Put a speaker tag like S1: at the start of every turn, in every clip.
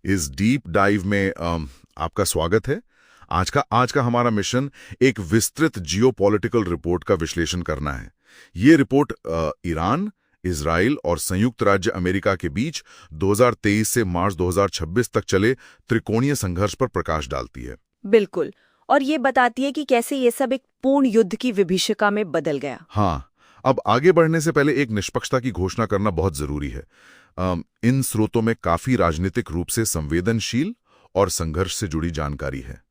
S1: इस deep dive में आपका स्वागत है। आज का हमारा मिशन एक विस्तृत जियोपॉलिटिकल रिपोर्ट का विश्लेषण करना है। ये रिपोर्ट ईरान, इजराइल और संयुक्त राज्य अमेरिका के बीच 2023 से मार्च 2026 तक चले त्रिकोणीय संघर्ष पर प्रकाश डालती है।
S2: बिल्कुल। और ये बताती है कि कैसे ये सब एक पूर्ण युद्ध की विभीषिका में बदल गया।
S1: हाँ, अब आगे बढ़ने से पहले एक निष्पक्षता की घोषणा करना बहुत जरूरी है। इन स्रोतों में काफी राजनीतिक रूप से संवेदनशील और संघर्ष से जुड़ी जानकारी है।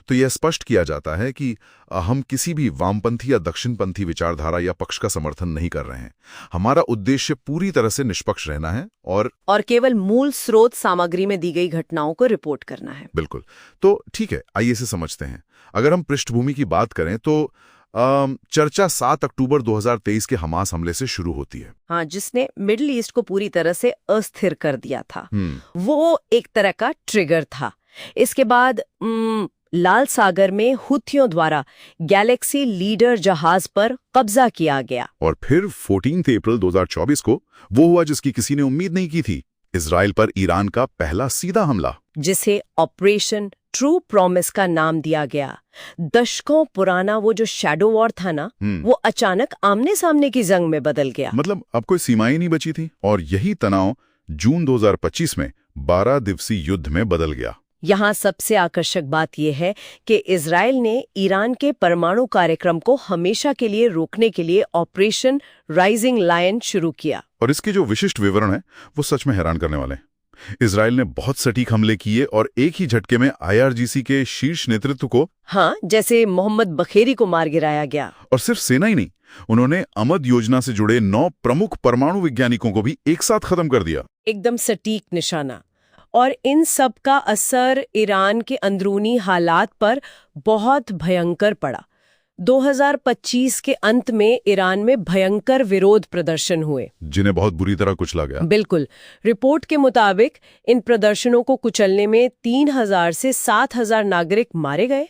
S1: तो यह स्पष्ट किया जाता है कि हम किसी भी वामपंथी या दक्षिणपंथी विचारधारा या पक्ष का समर्थन नहीं कर रहे हैं। हमारा उद्देश्य पूरी तरह से निष्पक्ष रहना है और
S2: केवल मूल स्रोत सामग्री में दी गई घटनाओं को रिपोर्ट करना है।
S1: बिल्कुल। तो ठीक है, आइए इसे समझते हैं। अगर हम पृष्ठभूमि की बात करें तो चर्चा 7 अक्टूबर 2023 के हमास हमले से शुरू होती है।
S2: हाँ, जिसने मिडिल ईस्ट को पूरी तरह से अस्थिर कर दिया था। वो एक तरह का ट्रिगर था। इसके बाद लाल सागर में हुथियों द्वारा गैलेक्सी लीडर जहाज पर कब्जा किया गया।
S1: और फिर 14 अप्रैल 2024 को वो हुआ जिसकी किसी ने उम्मीद नहीं की थी, इजराइल पर ईरान का पहला सीधा हमला,
S2: जिसे ऑपरेशन ट्रू प्रॉमिस का नाम दिया गया। दशकों पुराना वो जो शैडो वॉर था ना, वो अचानक आमने सामने की जंग में बदल गया।
S1: मतलब अब कोई सीमाएं नहीं बची थी। और यही तनाव जून 2025 में 12 दिवसीय युद्ध में बदल गया।
S2: यहाँ सबसे आकर्षक बात यह है कि इजराइल ने ईरान के परमाणु कार्यक्रम को हमेशा के लिए रोकने के लिए ऑपरेशन राइजिंग लायन शुरू किया।
S1: और इसके जो विशिष्ट विवरण है वो सच में हैरान करने वाले हैं। इजराइल ने बहुत सटीक हमले किए और एक ही झटके में आईआरजीसी के शीर्ष नेतृत्व को,
S2: हाँ, जैसे मोहम्मद बखेरी को मार गिराया गया।
S1: और सिर्फ सेना ही नहीं, उन्होंने अमद योजना से जुड़े 9 प्रमुख परमाणु वैज्ञानिकों को भी एक साथ खत्म कर दिया।
S2: एकदम सटीक निशाना। और इन सब का असर ईरान के अंदरूनी हालात पर बहुत भयंकर पड़ा। 2025 के अंत में ईरान में भयंकर विरोध प्रदर्शन हुए, जिन्हें
S1: बहुत बुरी तरह कुचला गया।
S2: बिल्कुल। रिपोर्ट के मुताबिक इन प्रदर्शनों को कुचलने में 3000 से 7000 नागरिक मारे गए।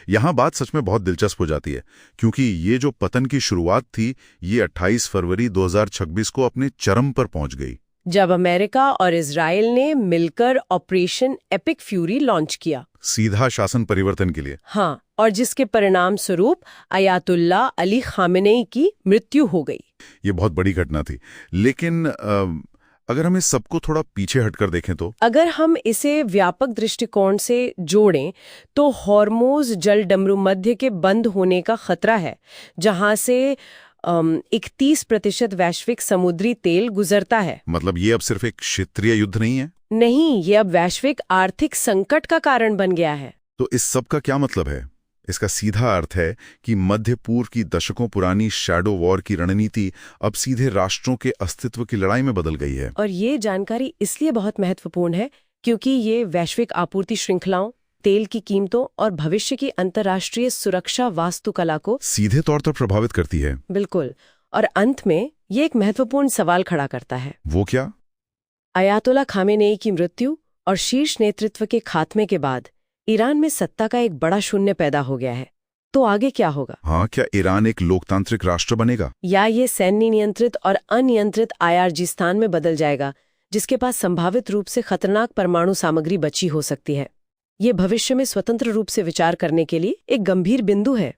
S1: यहाँ बात सच में बहुत दिलचस्प हो जाती है, क्योंकि ये जो पतन की शुरुआत थी, ये 28 फरवरी 2026 को अपने चरम पर पहुंच गई,
S2: जब अमेरिका और इजराइल ने मिलकर ऑपरेशन एपिक फ्यूरी लॉन्च किया,
S1: सीधा शासन परिवर्तन के लिए।
S2: हाँ, और जिसके परिणाम स्वरूप अयातुल्ला अली खामेनेई की मृत्यु हो गई।
S1: ये बहुत बड़ी घटना थी। लेकिन अगर हम इस सबको थोड़ा पीछे हटकर देखें तो, अगर
S2: हम इसे व्यापक दृष्टिकोण से जोड़ें तो हॉर्मुज़ जलडमरू मध्य के बंद होने का खतरा है, जहां से 31% वैश्विक समुद्री तेल गुजरता है।
S1: मतलब ये अब सिर्फ एक क्षेत्रीय युद्ध नहीं है?
S2: नहीं, ये अब वैश्विक आर्थिक संकट का कारण बन गया है।
S1: तो इस सब का क्या मतलब है? इसका सीधा अर्थ है कि मध्य पूर्व की दशकों पुरानी शैडो वॉर की रणनीति अब सीधे राष्ट्रों के अस्तित्व की लड़ाई में बदल गई है।
S2: और ये जानकारी इसलिए बहुत महत्वपूर्ण है क्योंकि ये वैश्विक आपूर्ति श्रृंखलाओं, तेल की कीमतों और भविष्य की अंतर्राष्ट्रीय सुरक्षा वास्तुकला को
S1: सीधे तौर पर प्रभावित करती है।
S2: बिल्कुल। और अंत में ये एक महत्वपूर्ण सवाल खड़ा करता है।
S1: वो क्या?
S2: अयातुल्ला खामेनेई की मृत्यु और शीर्ष नेतृत्व के खात्मे के बाद ईरान में सत्ता का एक बड़ा शून्य पैदा हो गया है। तो आगे क्या होगा?
S1: हाँ, क्या ईरान एक लोकतांत्रिक राष्ट्र बनेगा,
S2: या ये सैन्य नियंत्रित और अनियंत्रित आईआरजीस्तान में बदल जाएगा, जिसके पास संभावित रूप से खतरनाक परमाणु सामग्री बची हो सकती है? ये भविष्य में स्वतंत्र रूप से विचार करने के लिए एक गंभीर बिंदु है।